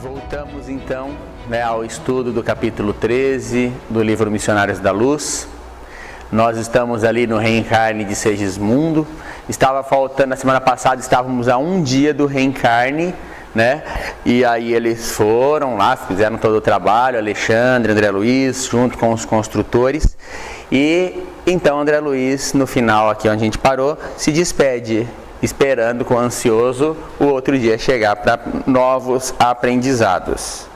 Voltamos então, ao estudo do capítulo 13 do livro Missionários da Luz. Nós estamos ali no reencarne de Segismundo. Estava faltando, na semana passada estávamos a um dia do reencarne, E aí eles foram lá, fizeram todo o trabalho, Alexandre, André Luiz, junto com os construtores. E então André Luiz, no final aqui onde a gente parou, se despede, esperando com ansioso o outro dia chegar para novos aprendizados.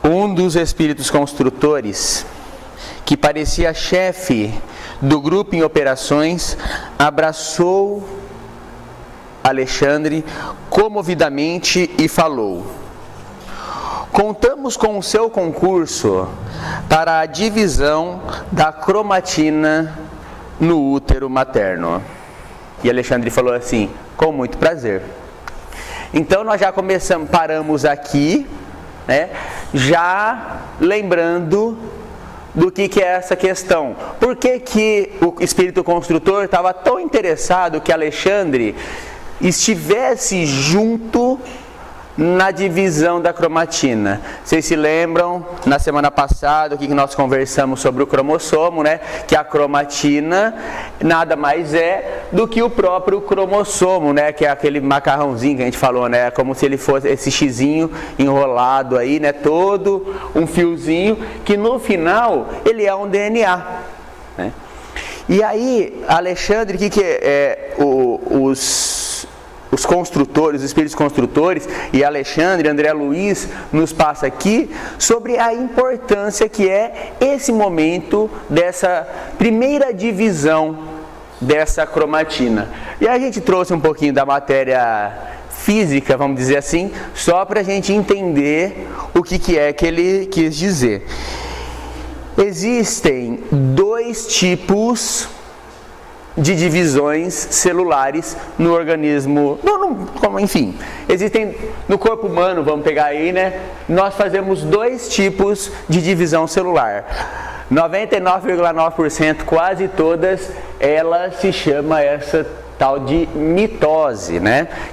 Um dos espíritos construtores, que parecia chefe do grupo em operações, abraçou Alexandre comovidamente e falou: "Contamos com o seu concurso para a divisão da cromatina no útero materno." E Alexandre falou assim: "Com muito prazer." Então nós já paramos aqui, já lembrando do que é essa questão. Por que o espírito construtor estava tão interessado que Alexandre estivesse junto na divisão da cromatina? Vocês se lembram, na semana passada, o que nós conversamos sobre o cromossomo, Que a cromatina nada mais é do que o próprio cromossomo, Que é aquele macarrãozinho que a gente falou, Como se ele fosse esse xizinho enrolado aí, Todo um fiozinho, que no final ele é um DNA, E aí, Alexandre, os construtores, os espíritos construtores, e Alexandre, André Luiz, nos passa aqui sobre a importância que é esse momento dessa primeira divisão dessa cromatina. E a gente trouxe um pouquinho da matéria física, vamos dizer assim, só para a gente entender o que é que ele quis dizer. Existem dois tipos de divisões celulares no organismo, enfim, existem no corpo humano, vamos pegar aí, Nós fazemos dois tipos de divisão celular. 99,9%, quase todas, ela se chama essa tal de mitose,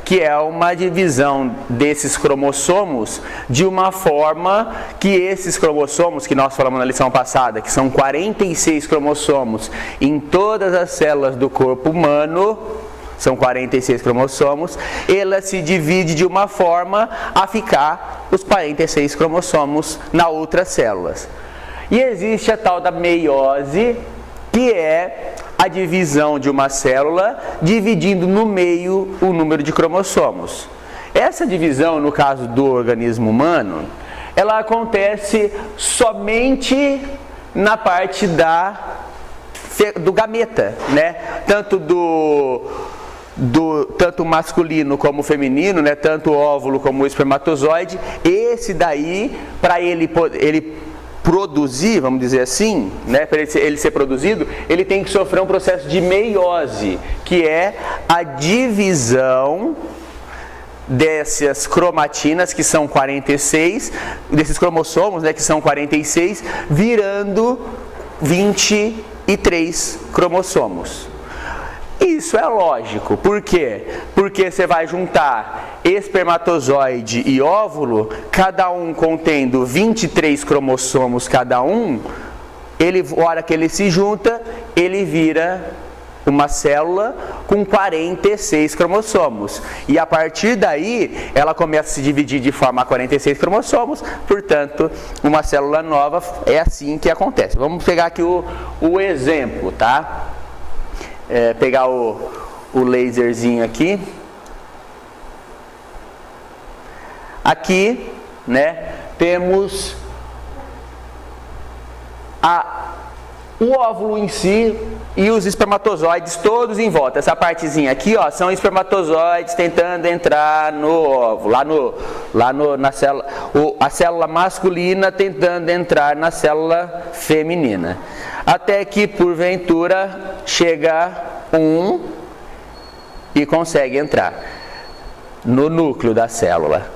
Que é uma divisão desses cromossomos de uma forma que esses cromossomos que nós falamos na lição passada, que são 46 cromossomos em todas as células do corpo humano, são 46 cromossomos, ela se divide de uma forma a ficar os 46 cromossomos nas outras células. E existe a tal da meiose, que é a divisão de uma célula dividindo no meio o número de cromossomos. Essa divisão, no caso do organismo humano, ela acontece somente na parte do gameta, tanto masculino como feminino, tanto o óvulo como o espermatozoide. Esse daí, para ele produzir, vamos dizer assim, para ele ser produzido, ele tem que sofrer um processo de meiose, que é a divisão dessas cromatinas, que são 46, desses cromossomos, que são 46, virando 23 cromossomos. Isso é lógico. Por quê? Porque você vai juntar espermatozoide e óvulo, cada um contendo 23 cromossomos cada um, a hora que ele se junta, ele vira uma célula com 46 cromossomos. E a partir daí, ela começa a se dividir de forma a 46 cromossomos, portanto, uma célula nova. É assim que acontece. Vamos pegar aqui o exemplo, tá? Pegar o laserzinho aqui. Aqui, temos o óvulo em si e os espermatozoides todos em volta. Essa partezinha aqui, são espermatozoides tentando entrar no óvulo, na célula, a célula masculina tentando entrar na célula feminina. Até que, porventura, chega um e consegue entrar no núcleo da célula.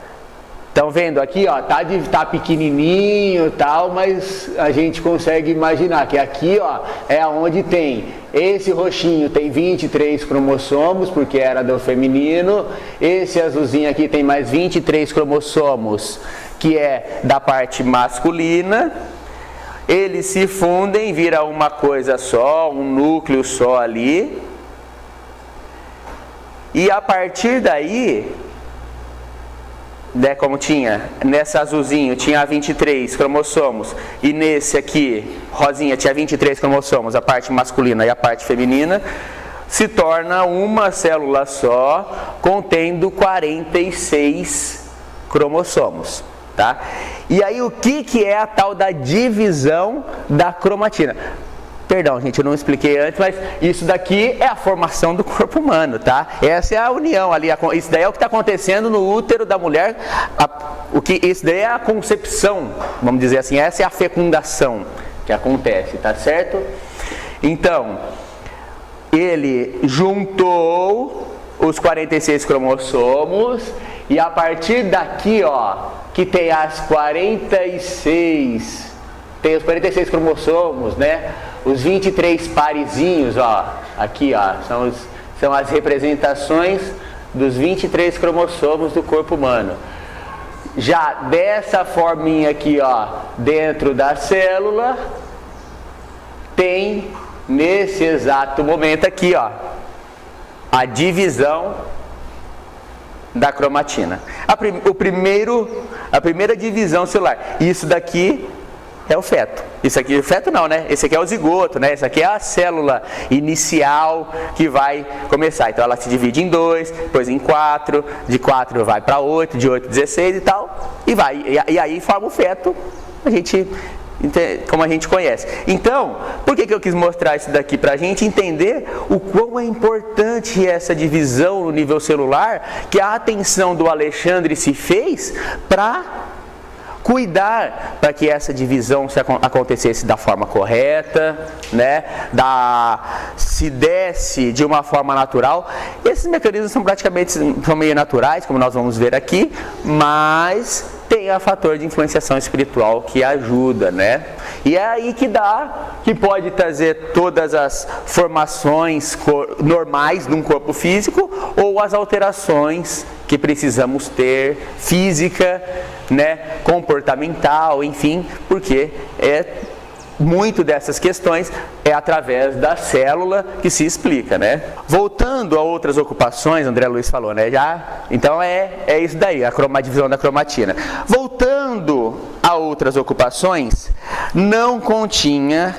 Estão vendo aqui, ó, tá pequenininho e tal, mas a gente consegue imaginar que aqui, ó, é onde tem esse roxinho tem 23 cromossomos, porque era do feminino, esse azulzinho aqui tem mais 23 cromossomos, que é da parte masculina. Eles se fundem, vira uma coisa só, um núcleo só ali. E a partir daí, né, como tinha, nessa azulzinho tinha 23 cromossomos e nesse aqui, rosinha, tinha 23 cromossomos, a parte masculina e a parte feminina, se torna uma célula só, contendo 46 cromossomos, tá? E aí o que é a tal da divisão da cromatina? Perdão, gente, eu não expliquei antes, mas isso daqui é a formação do corpo humano, tá? Essa é a união ali, isso daí é o que está acontecendo no útero da mulher, isso daí é a concepção, vamos dizer assim, essa é a fecundação que acontece, tá certo? Então, ele juntou os 46 cromossomos e a partir daqui, ó, que tem as 46, tem os 46 cromossomos, né? Os 23 parezinhos, ó, aqui, ó, são as representações dos 23 cromossomos do corpo humano. Já dessa forminha aqui, ó, dentro da célula, tem nesse exato momento aqui, ó, a divisão da cromatina. A primeira divisão celular. Isso daqui é o feto. Isso aqui, o feto não, né? Esse aqui é o zigoto, né? Essa aqui é a célula inicial que vai começar. Então ela se divide em 2, depois em 4, de 4 vai para 8, de 8 16 e tal, e vai. E aí forma o feto, como a gente conhece. Então, por que eu quis mostrar isso daqui? Para a gente entender o quão é importante essa divisão no nível celular, que a atenção do Alexandre se fez para cuidar para que essa divisão acontecesse da forma correta, né? Se desse de uma forma natural. Esses mecanismos são meio naturais, como nós vamos ver aqui, mas tem o fator de influenciação espiritual que ajuda, né? E é aí que pode trazer todas as formações normais de um corpo físico ou as alterações que precisamos ter, física, né, comportamental, enfim, porque muito dessas questões é através da célula que se explica, né? Voltando a outras ocupações, André Luiz falou, né? Então é isso daí, a divisão da cromatina. Voltando a outras ocupações, não continha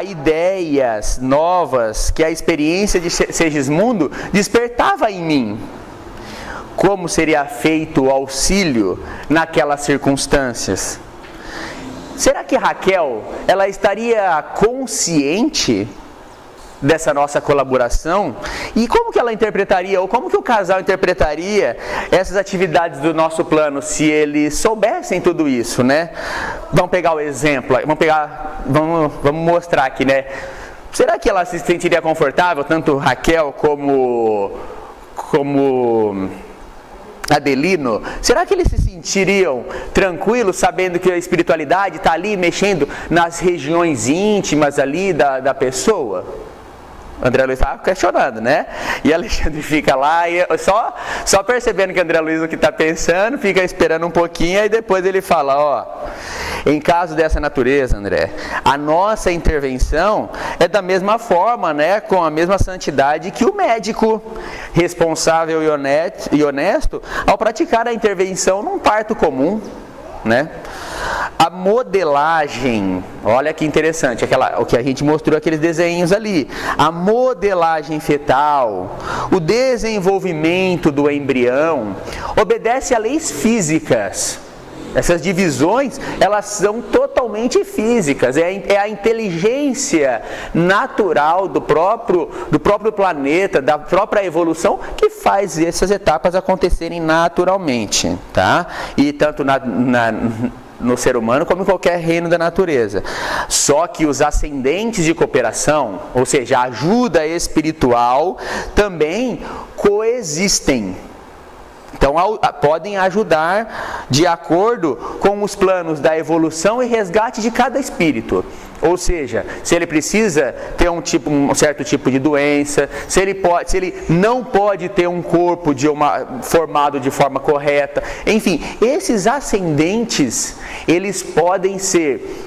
ideias novas que a experiência de Segismundo despertava em mim. Como seria feito o auxílio naquelas circunstâncias? Será que Raquel, ela estaria consciente dessa nossa colaboração? E como que ela interpretaria, ou como que o casal interpretaria essas atividades do nosso plano, se eles soubessem tudo isso, né? Vamos pegar o exemplo, vamos mostrar aqui, né? Será que ela se sentiria confortável, tanto Raquel como Adelino? Será que eles se sentiriam tranquilos sabendo que a espiritualidade está ali mexendo nas regiões íntimas ali da pessoa? André Luiz estava questionando, né? E Alexandre fica lá e só percebendo que André Luiz o que está pensando, fica esperando um pouquinho e depois ele fala, ó, em caso dessa natureza, André, a nossa intervenção é da mesma forma, né, com a mesma santidade que o médico responsável e honesto ao praticar a intervenção num parto comum, né? A modelagem, olha que interessante, o que a gente mostrou aqueles desenhos ali. A modelagem fetal, o desenvolvimento do embrião, obedece a leis físicas. Essas divisões, elas são totalmente físicas, é a inteligência natural do próprio planeta, da própria evolução, que faz essas etapas acontecerem naturalmente, tá? E tanto no ser humano como em qualquer reino da natureza. Só que os ascendentes de cooperação, ou seja, a ajuda espiritual, também coexistem. Então, podem ajudar de acordo com os planos da evolução e resgate de cada espírito. Ou seja, se ele precisa ter um certo tipo de doença, se ele não pode ter um corpo formado de forma correta. Enfim, esses ascendentes, eles podem ser...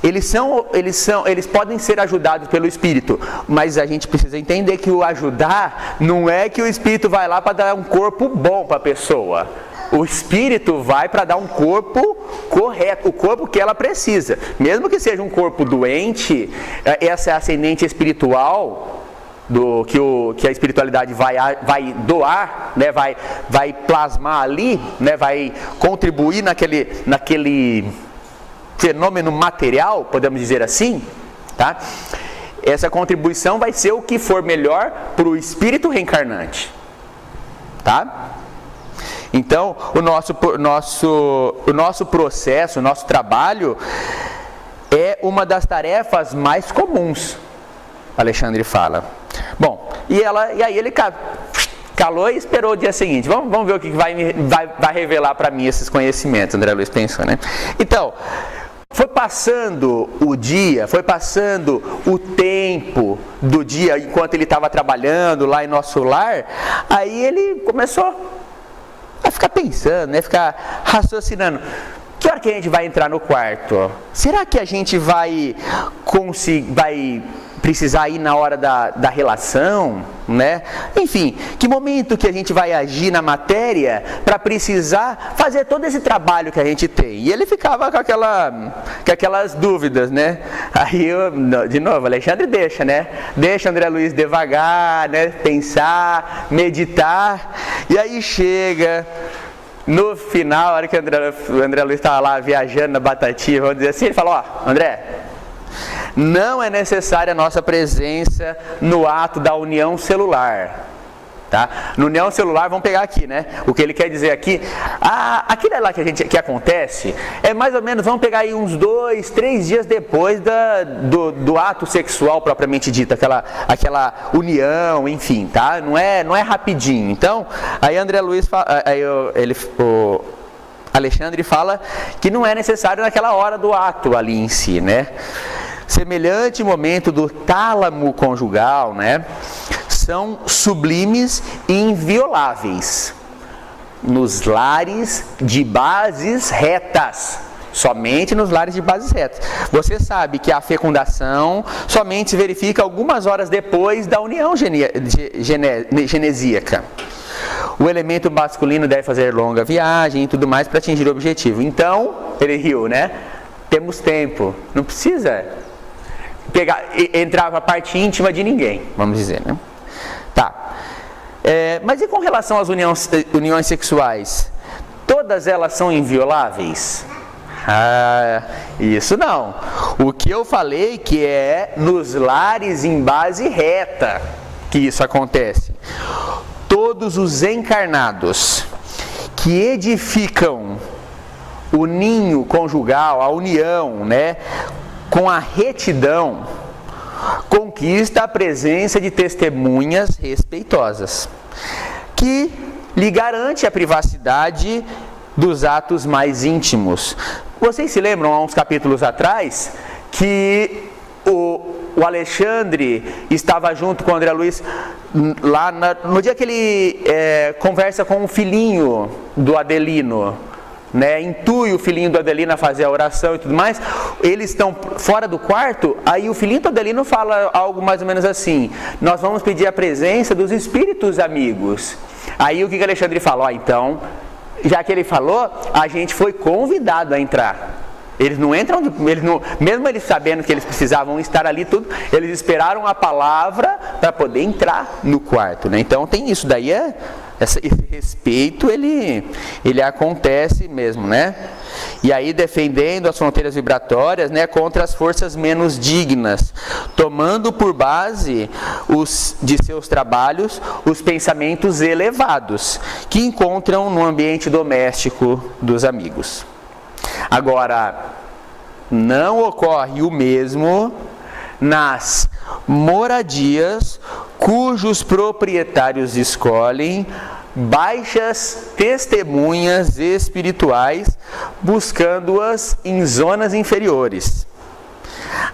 Eles podem ser ajudados pelo Espírito, mas a gente precisa entender que o ajudar não é que o Espírito vai lá para dar um corpo bom para a pessoa. O Espírito vai para dar um corpo correto, o corpo que ela precisa. Mesmo que seja um corpo doente, essa ascendente espiritual que a espiritualidade vai doar, né, vai plasmar ali, né, vai contribuir naquele fenômeno material, podemos dizer assim, tá? Essa contribuição vai ser o que for melhor para o espírito reencarnante, tá? Então, o nosso processo, o nosso trabalho é uma das tarefas mais comuns, Alexandre fala. Bom, e aí ele calou e esperou o dia seguinte. Vamos ver o que vai revelar para mim esses conhecimentos, André Luiz pensou, né? Então, foi passando o dia, foi passando o tempo do dia, enquanto ele estava trabalhando lá em nosso lar, aí ele começou a ficar pensando, né, ficar raciocinando. Que hora que a gente vai entrar no quarto? Será que a gente vai precisar ir na hora da relação, né? Enfim, que momento que a gente vai agir na matéria para precisar fazer todo esse trabalho que a gente tem? E ele ficava com aquelas dúvidas, né? Aí de novo, Alexandre deixa, né? Deixa André Luiz devagar, né? Pensar, meditar, e aí chega no final, a hora que o André Luiz estava lá viajando na Batatinha, vamos dizer assim, ele falou: ó, André, não é necessária a nossa presença no ato da união celular, tá? No união celular, vamos pegar aqui, né? O que ele quer dizer aqui, aquilo lá que acontece, é mais ou menos, vamos pegar aí uns 2, 3 dias depois do ato sexual propriamente dito, aquela união, enfim, tá? Não é rapidinho. Então, aí André Luiz, o Alexandre fala que não é necessário naquela hora do ato ali em si, né? Semelhante momento do tálamo conjugal, né, são sublimes e invioláveis nos lares de bases retas. Somente nos lares de bases retas. Você sabe que a fecundação somente se verifica algumas horas depois da união genesíaca. O elemento masculino deve fazer longa viagem e tudo mais para atingir o objetivo. Então, ele riu, né? Temos tempo, não precisa entrar para a parte íntima de ninguém, vamos dizer, né? Tá. Mas e com relação às uniões sexuais? Todas elas são invioláveis? Isso não. O que eu falei que é nos lares em base reta que isso acontece. Todos os encarnados que edificam o ninho conjugal, a união, né, com a retidão, conquista a presença de testemunhas respeitosas, que lhe garante a privacidade dos atos mais íntimos. Vocês se lembram, há uns capítulos atrás, que o Alexandre estava junto com o André Luiz lá no dia que ele conversa com o filhinho do Adelino, né, intui o filhinho do Adelino a fazer a oração e tudo mais. Eles estão fora do quarto, aí o filhinho do Adelino fala algo mais ou menos assim: nós vamos pedir a presença dos espíritos amigos. Aí o que Alexandre falou? Então, já que ele falou, a gente foi convidado a entrar. Eles não entram, mesmo eles sabendo que eles precisavam estar ali tudo, eles esperaram a palavra para poder entrar no quarto, né? Então tem isso daí, esse respeito ele acontece mesmo, né? E aí defendendo as fronteiras vibratórias, né, contra as forças menos dignas, tomando por base de seus trabalhos os pensamentos elevados que encontram no ambiente doméstico dos amigos. Agora, não ocorre o mesmo nas moradias cujos proprietários escolhem baixas testemunhas espirituais, buscando-as em zonas inferiores.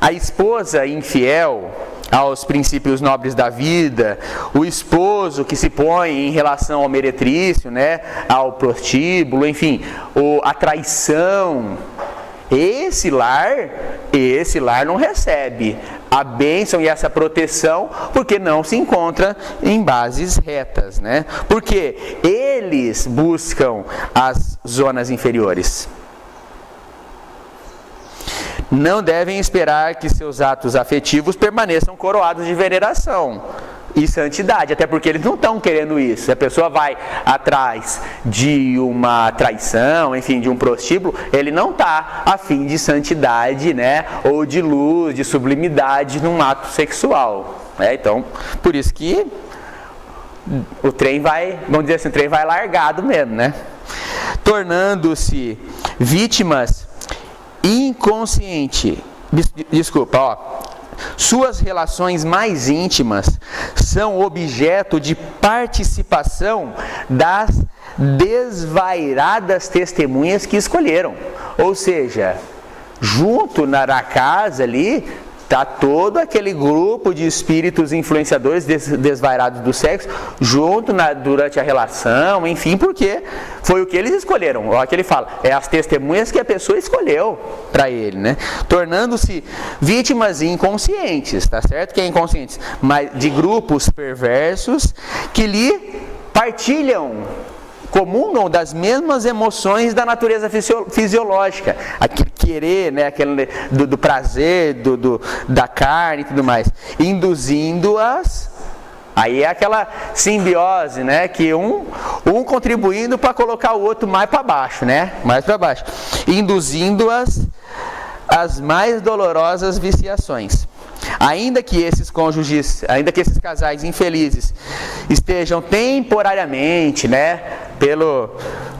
A esposa infiel aos princípios nobres da vida, o esposo que se põe em relação ao meretrício, né, ao prostíbulo, enfim, a traição, esse lar não recebe a bênção e essa proteção, porque não se encontra em bases retas, né? Porque eles buscam as zonas inferiores. Não devem esperar que seus atos afetivos permaneçam coroados de veneração e santidade, até porque eles não estão querendo isso. Se a pessoa vai atrás de uma traição, enfim, de um prostíbulo, ele não está a fim de santidade, né, ou de luz, de sublimidade num ato sexual, né? Então, por isso que o trem vai, vamos dizer assim, o trem vai largado mesmo, né? Tornando-se vítimas suas relações mais íntimas são objeto de participação das desvairadas testemunhas que escolheram. Ou seja, junto na casa ali, está todo aquele grupo de espíritos influenciadores desvairados do sexo, junto durante a relação, enfim, porque foi o que eles escolheram. Olha que ele fala, é as testemunhas que a pessoa escolheu para ele, né? Tornando-se vítimas inconscientes, tá certo? Que é inconscientes, mas de grupos perversos que lhe partilham, comungam das mesmas emoções da natureza fisiológica, aquele querer, né, aquele do prazer, da carne e tudo mais, induzindo-as. Aí é aquela simbiose, né, que um contribuindo para colocar o outro mais para baixo, né, mais para baixo, induzindo-as às mais dolorosas viciações. Ainda que esses casais infelizes estejam temporariamente, né,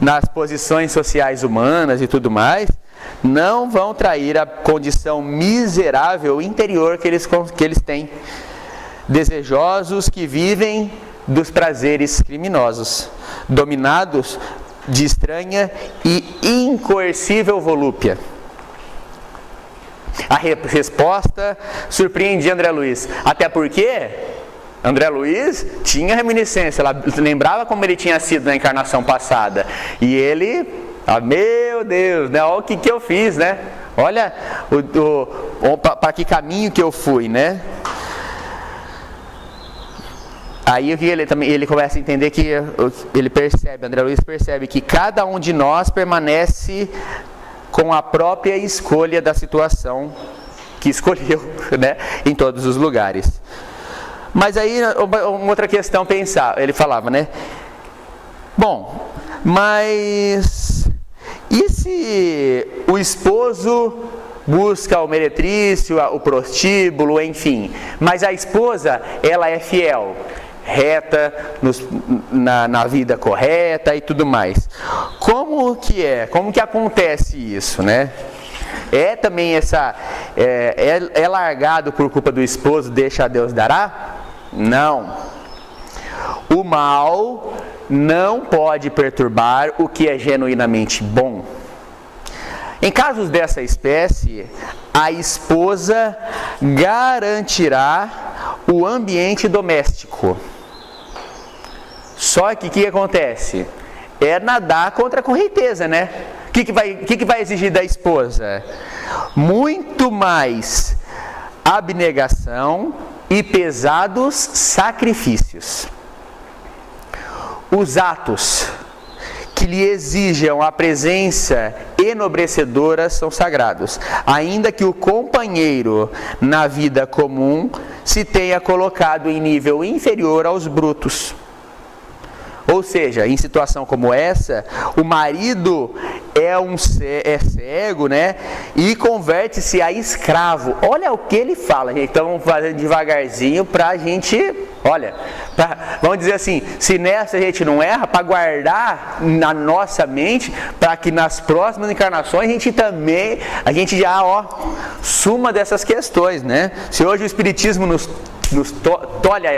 nas posições sociais humanas e tudo mais, não vão trair a condição miserável interior que eles têm. Desejosos que vivem dos prazeres criminosos, dominados de estranha e incoercível volúpia. A resposta surpreendia André Luiz, até porque André Luiz tinha reminiscência, ela lembrava como ele tinha sido na encarnação passada, e ele, meu Deus, né, olha o que eu fiz, né, olha para que caminho que eu fui, né. Aí ele começa a entender que André Luiz percebe que cada um de nós permanece com a própria escolha da situação que escolheu, né, em todos os lugares. Mas aí, uma outra questão pensar, ele falava, né, bom, mas e se o esposo busca o meretrício, o prostíbulo, enfim, mas a esposa, ela é fiel, reta, na vida correta e tudo mais. Como que acontece isso, né? Também é largado por culpa do esposo, deixa a Deus dará? Não. O mal não pode perturbar o que é genuinamente bom. Em casos dessa espécie, a esposa garantirá o ambiente doméstico. Só que o que acontece? É nadar contra a correnteza, né? O que vai exigir da esposa? Muito mais abnegação e pesados sacrifícios. Os atos que lhe exijam a presença enobrecedora são sagrados, ainda que o companheiro na vida comum se tenha colocado em nível inferior aos brutos. Ou seja, em situação como essa, o marido é cego, né? E converte-se a escravo. Olha o que ele fala, gente. Então vamos fazendo devagarzinho para a gente, vamos dizer assim, se nessa a gente não erra, para guardar na nossa mente, para que nas próximas encarnações a gente já suma dessas questões, né? Se hoje o Espiritismo nos tolha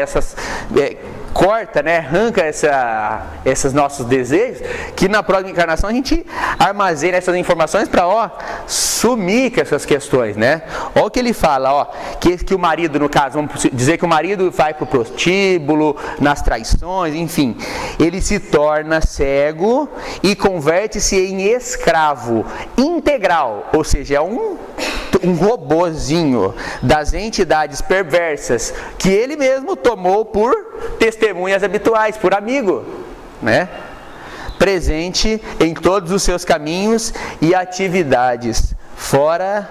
corta, né, arranca esses nossos desejos, que na próxima encarnação a gente armazena essas informações para sumir com essas questões, né? Olha o que ele fala, que o marido, no caso, vamos dizer que o marido vai para o prostíbulo, nas traições, enfim, ele se torna cego e converte-se em escravo integral, ou seja, é um robozinho das entidades perversas que ele mesmo tomou por testemunhas habituais, por amigo, né? Presente em todos os seus caminhos e atividades fora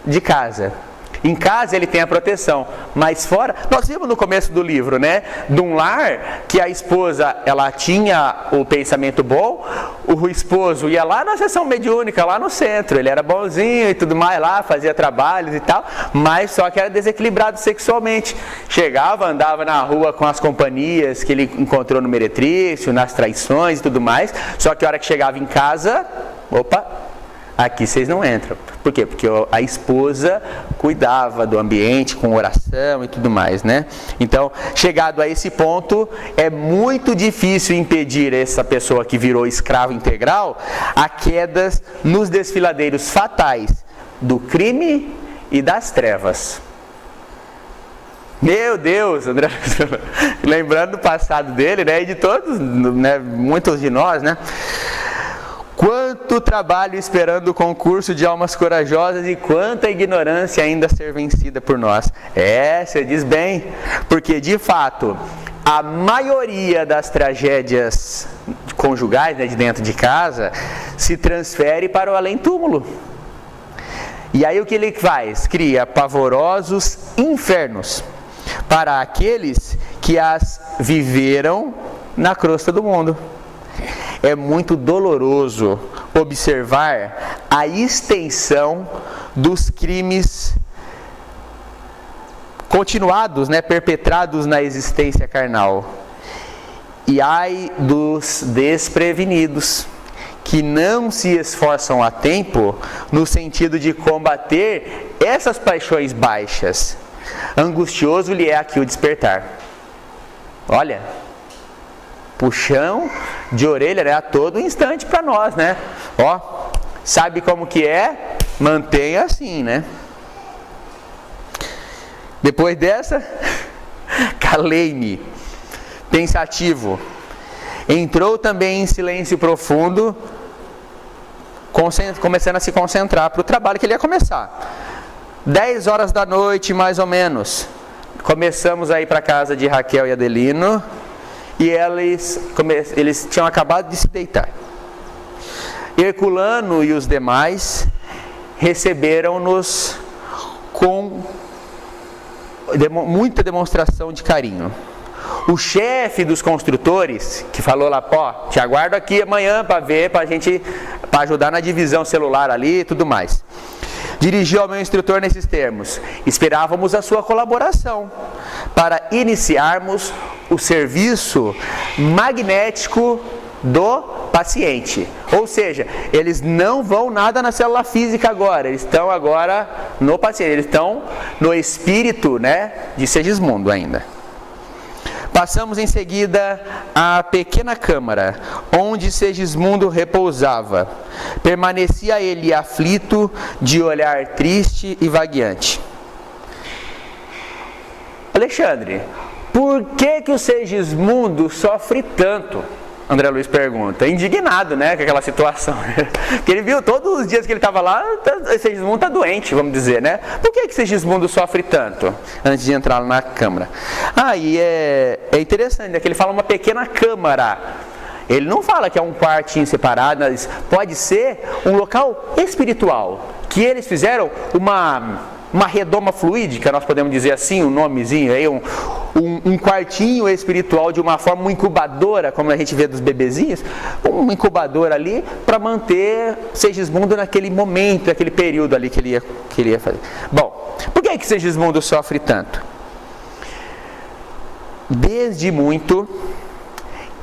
de casa. Em casa ele tem a proteção, mas fora, nós vimos no começo do livro, né, de um lar que a esposa, ela tinha o pensamento bom, o esposo ia lá na sessão mediúnica, lá no centro, ele era bonzinho e tudo mais lá, fazia trabalhos e tal, mas só que era desequilibrado sexualmente. Chegava, andava na rua com as companhias que ele encontrou no meretrício, nas traições e tudo mais, só que a hora que chegava em casa, aqui vocês não entram. Por quê? Porque a esposa cuidava do ambiente com oração e tudo mais, né? Então, chegado a esse ponto, é muito difícil impedir essa pessoa que virou escravo integral a quedas nos desfiladeiros fatais do crime e das trevas. Meu Deus, André, lembrando do passado dele, né, e de todos, né, muitos de nós, né? Quanto trabalho esperando o concurso de almas corajosas e quanta ignorância ainda a ser vencida por nós. Você diz bem, porque de fato, a maioria das tragédias conjugais, né, de dentro de casa, se transfere para o além-túmulo. E aí o que ele faz? Cria pavorosos infernos para aqueles que as viveram na crosta do mundo. É muito doloroso observar a extensão dos crimes continuados, né, perpetrados na existência carnal. E ai dos desprevenidos, que não se esforçam a tempo no sentido de combater essas paixões baixas. Angustioso lhe é aqui o despertar. Olha, puxão de orelha, né, a todo instante para nós, né? Sabe como que é? Mantenha assim, né? Depois dessa, calei-me, pensativo. Entrou também em silêncio profundo, começando a se concentrar para o trabalho que ele ia começar. 10 horas da noite, mais ou menos, começamos a ir para a casa de Raquel e Adelino, e eles tinham acabado de se deitar. Herculano e os demais receberam-nos com muita demonstração de carinho. O chefe dos construtores, que falou lá, te aguardo aqui amanhã para ver, para ajudar na divisão celular ali e tudo mais, dirigiu ao meu instrutor nesses termos: esperávamos a sua colaboração para iniciarmos o serviço magnético do paciente. Ou seja, eles não vão nada na célula física agora, eles estão agora no paciente, eles estão no espírito, né, de Segismundo ainda. Passamos em seguida à pequena câmara, onde Segismundo repousava. Permanecia ele aflito, de olhar triste e vagueante. Alexandre, por que o Segismundo sofre tanto? André Luiz pergunta, indignado, né, com aquela situação. Porque ele viu todos os dias que ele estava lá, Segismundo está doente, vamos dizer, né? Por que Segismundo sofre tanto? Antes de entrar na câmara. E é interessante, né, que ele fala uma pequena câmara. Ele não fala que é um quartinho separado, mas pode ser um local espiritual, que eles fizeram uma redoma fluídica, nós podemos dizer assim, um nomezinho aí, um quartinho espiritual, de uma forma, uma incubadora, como a gente vê dos bebezinhos, uma incubadora ali, para manter Segismundo naquele momento, naquele período ali que ele ia fazer. Bom, por que Segismundo sofre tanto? Desde muito,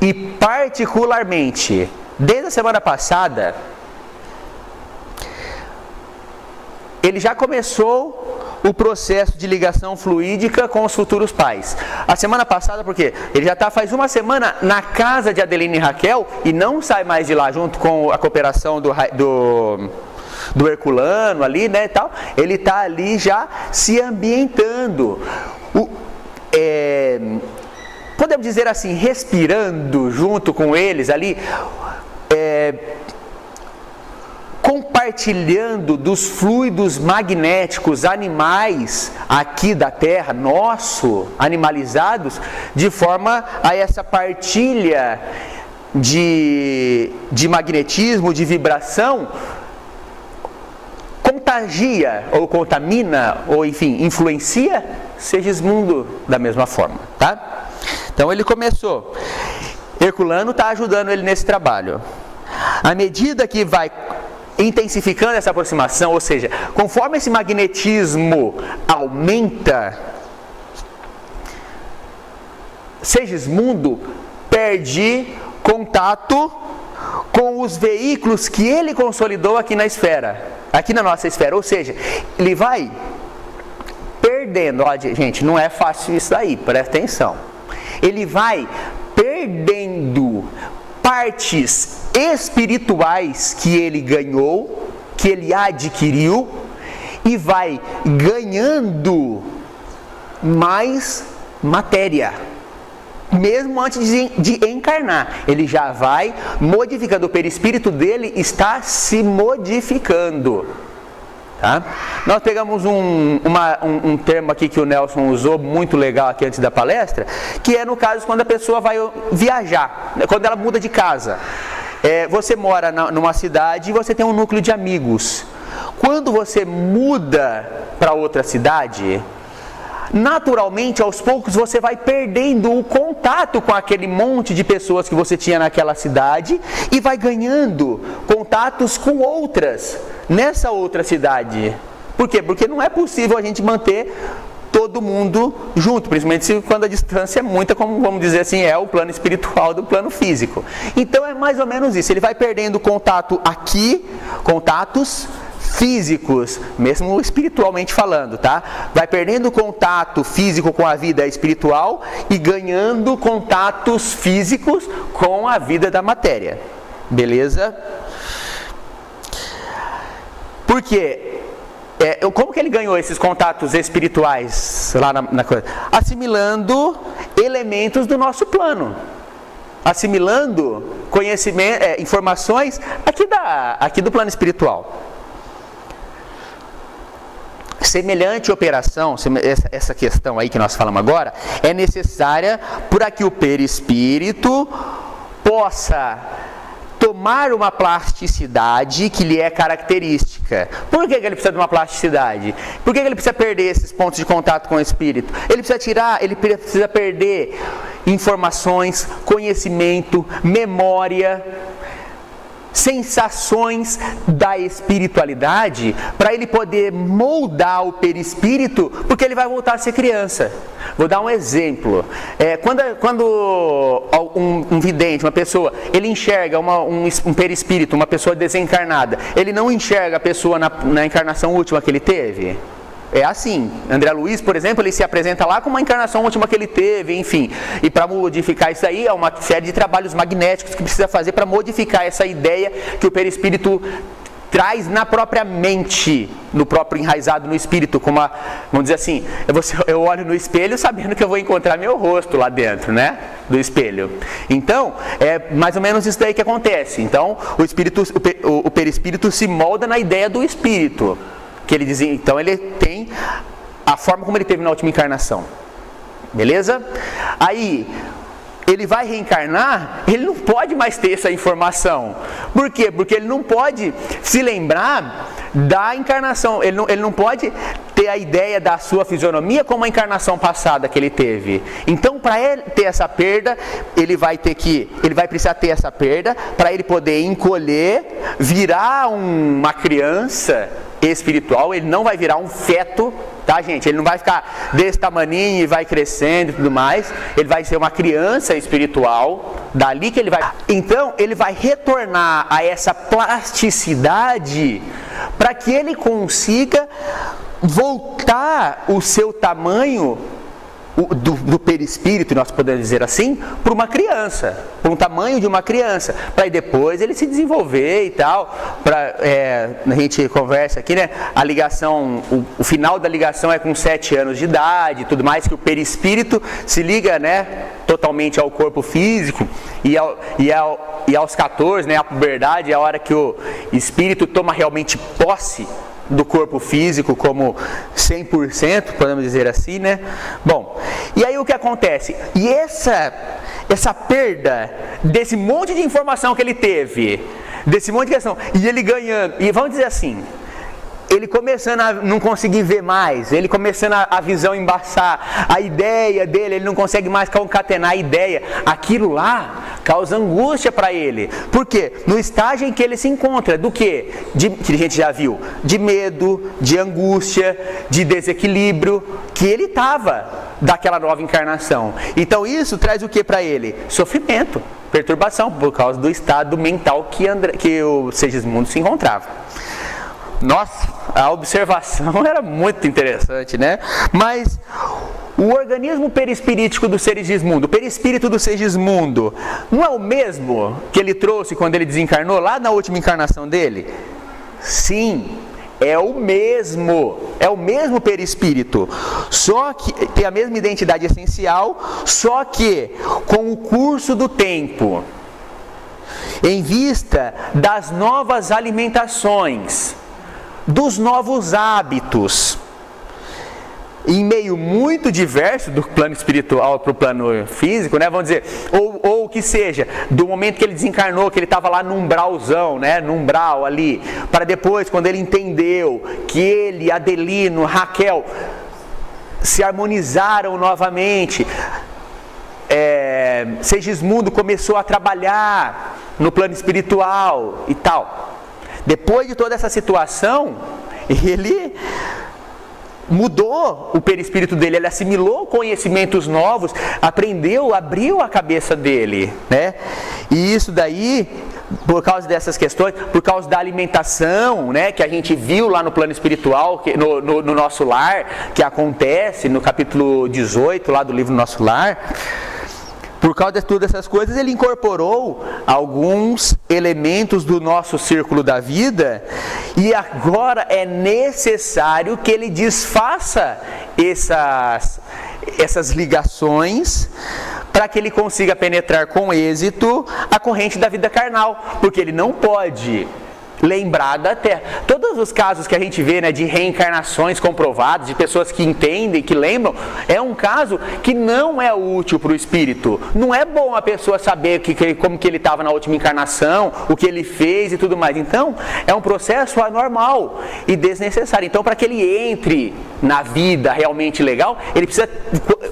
e particularmente, desde a semana passada, ele já começou o processo de ligação fluídica com os futuros pais. A semana passada, porque ele já está faz uma semana na casa de Adelina e Raquel e não sai mais de lá junto com a cooperação do Herculano ali, né, e tal. Ele está ali já se ambientando. Podemos dizer assim, respirando junto com eles ali, compartilhando dos fluidos magnéticos animais aqui da Terra, animalizados, de forma a essa partilha de magnetismo, de vibração, contagia ou contamina, ou enfim, influencia Segismundo da mesma forma, tá? Então ele começou, Herculano está ajudando ele nesse trabalho. À medida que vai intensificando essa aproximação, ou seja, conforme esse magnetismo aumenta, Segismundo perde contato com os veículos que ele consolidou aqui na esfera, aqui na nossa esfera, ou seja, ele vai perdendo, ó, gente, não é fácil isso aí, presta atenção. Ele vai perdendo partes espirituais que ele ganhou, que ele adquiriu, e vai ganhando mais matéria. Mesmo antes de encarnar, ele já vai modificando, o perispírito dele está se modificando. Tá? Nós pegamos um termo aqui que o Nelson usou, muito legal aqui antes da palestra, que é no caso quando a pessoa vai viajar, quando ela muda de casa. Você mora numa cidade e você tem um núcleo de amigos. Quando você muda para outra cidade, naturalmente, aos poucos, você vai perdendo o contato com aquele monte de pessoas que você tinha naquela cidade e vai ganhando contatos com outras nessa outra cidade. Por quê? Porque não é possível a gente manter todo mundo junto, principalmente quando a distância é muita, como vamos dizer assim, é o plano espiritual do plano físico. Então é mais ou menos isso, ele vai perdendo contato aqui, contatos físicos, mesmo espiritualmente falando, tá? Vai perdendo contato físico com a vida espiritual e ganhando contatos físicos com a vida da matéria. Beleza? Por quê? Como que ele ganhou esses contatos espirituais lá na coisa? Assimilando elementos do nosso plano. Assimilando conhecimento, informações aqui do plano espiritual. Semelhante operação, essa questão aí que nós falamos agora, é necessária para que o perispírito possa tomar uma plasticidade que lhe é característica. Por que ele precisa de uma plasticidade? Por que ele precisa perder esses pontos de contato com o espírito? Ele precisa perder informações, conhecimento, memória, sensações da espiritualidade, para ele poder moldar o perispírito, porque ele vai voltar a ser criança. Vou dar um exemplo. Quando um vidente, uma pessoa, ele enxerga um perispírito, uma pessoa desencarnada, ele não enxerga a pessoa na encarnação última que ele teve? É assim, André Luiz, por exemplo, ele se apresenta lá com uma encarnação última que ele teve, enfim. E para modificar isso aí, é uma série de trabalhos magnéticos que precisa fazer para modificar essa ideia que o perispírito traz na própria mente, no próprio enraizado no espírito, vamos dizer assim, eu olho no espelho sabendo que eu vou encontrar meu rosto lá dentro, né, do espelho. Então, é mais ou menos isso daí que acontece. Então, o perispírito se molda na ideia do espírito. Que ele dizia, então ele tem a forma como ele teve na última encarnação. Beleza? Aí, ele vai reencarnar, ele não pode mais ter essa informação. Por quê? Porque ele não pode se lembrar da encarnação, ele não pode ter a ideia da sua fisionomia como a encarnação passada que ele teve. Então, para ele ter essa perda, ele vai precisar ter essa perda para ele poder encolher, virar uma criança espiritual. Ele não vai virar um feto, tá, gente? Ele não vai ficar desse tamaninho e vai crescendo e tudo mais. Ele vai ser uma criança espiritual, dali que ele vai. Então, ele vai retornar a essa plasticidade para que ele consiga voltar o seu tamanho do perispírito, nós podemos dizer assim, para uma criança, para um tamanho de uma criança, para aí depois ele se desenvolver e tal. A gente conversa aqui, né? A ligação, o final da ligação é com 7 anos de idade, tudo mais, que o perispírito se liga, né, totalmente ao corpo físico, e aos 14, né, a puberdade é a hora que o espírito toma realmente posse do corpo físico como 100%, podemos dizer assim, né? Bom, e aí o que acontece? E essa perda desse monte de informação que ele teve, desse monte de questão, e ele ganhando, e vamos dizer assim, ele começando a não conseguir ver mais, ele começando a visão embaçar, a ideia dele, ele não consegue mais concatenar a ideia, aquilo lá causa angústia para ele. Por quê? No estágio em que ele se encontra, do quê? Que a gente já viu, de medo, de angústia, de desequilíbrio, que ele estava daquela nova encarnação. Então isso traz o que para ele? Sofrimento, perturbação, por causa do estado mental que o Segismundo se encontrava. Nossa, a observação era muito interessante, né? Mas o organismo perispirítico do Segismundo, o perispírito do Segismundo, não é o mesmo que ele trouxe quando ele desencarnou lá na última encarnação dele? Sim, é o mesmo perispírito, só que tem a mesma identidade essencial, só que com o curso do tempo, em vista das novas alimentações, dos novos hábitos, em meio muito diverso do plano espiritual para o plano físico, né? Vamos dizer, ou que seja, do momento que ele desencarnou, que ele estava lá no umbralzão, né? No umbral ali, para depois, quando ele entendeu que ele, Adelino, Raquel se harmonizaram novamente, Segismundo começou a trabalhar no plano espiritual e tal. Depois de toda essa situação, ele mudou o perispírito dele, ele assimilou conhecimentos novos, aprendeu, abriu a cabeça dele, né? E isso daí, por causa dessas questões, por causa da alimentação, né, que a gente viu lá no plano espiritual, no Nosso Lar, que acontece no capítulo 18 lá do livro Nosso Lar. Por causa de todas essas coisas, ele incorporou alguns elementos do nosso círculo da vida, e agora é necessário que ele desfaça essas ligações para que ele consiga penetrar com êxito a corrente da vida carnal, porque ele não pode lembrar da Terra. Todos os casos que a gente vê, né, de reencarnações comprovadas, de pessoas que entendem, que lembram, é um caso que não é útil para o espírito. Não é bom a pessoa saber como que ele estava na última encarnação, o que ele fez e tudo mais. Então, é um processo anormal e desnecessário. Então, para que ele entre na vida realmente legal, ele precisa,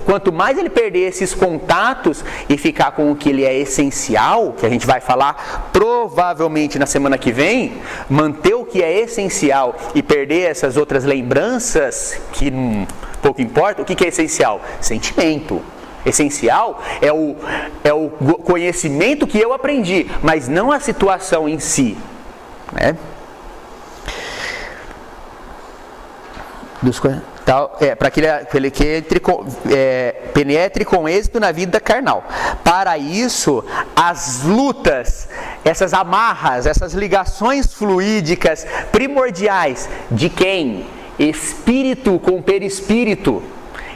quanto mais ele perder esses contatos e ficar com o que ele é essencial, que a gente vai falar provavelmente na semana que vem, manter o que é essencial e perder essas outras lembranças que pouco importa. O que é essencial? Sentimento. Essencial é o conhecimento que eu aprendi, mas não a situação em si, né? Para que ele penetre com êxito na vida carnal. Para isso, as lutas, essas amarras, essas ligações fluídicas primordiais de quem? Espírito com perispírito.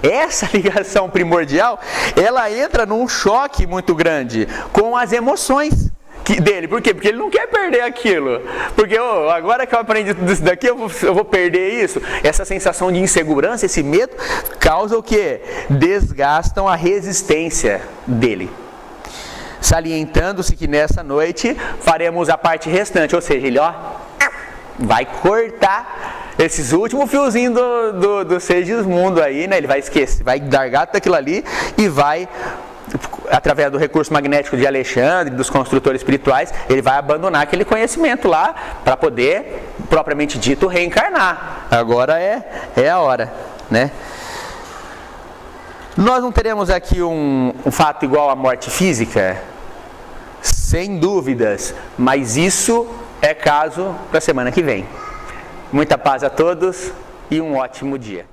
Essa ligação primordial, ela entra num choque muito grande com as emoções dele. Por quê? Porque ele não quer perder aquilo. Porque agora que eu aprendi tudo isso daqui, eu vou perder isso. Essa sensação de insegurança, esse medo, causa o quê? Desgastam a resistência dele. Salientando-se que nessa noite faremos a parte restante, ou seja, ele vai cortar esses últimos fiozinhos do Segismundo aí, né? Ele vai esquecer, vai dar gato daquilo ali e vai, através do recurso magnético de Alexandre, dos construtores espirituais, ele vai abandonar aquele conhecimento lá para poder, propriamente dito, reencarnar. Agora é a hora, né? Nós não teremos aqui um fato igual à morte física? Sem dúvidas, mas isso é caso para a semana que vem. Muita paz a todos e um ótimo dia.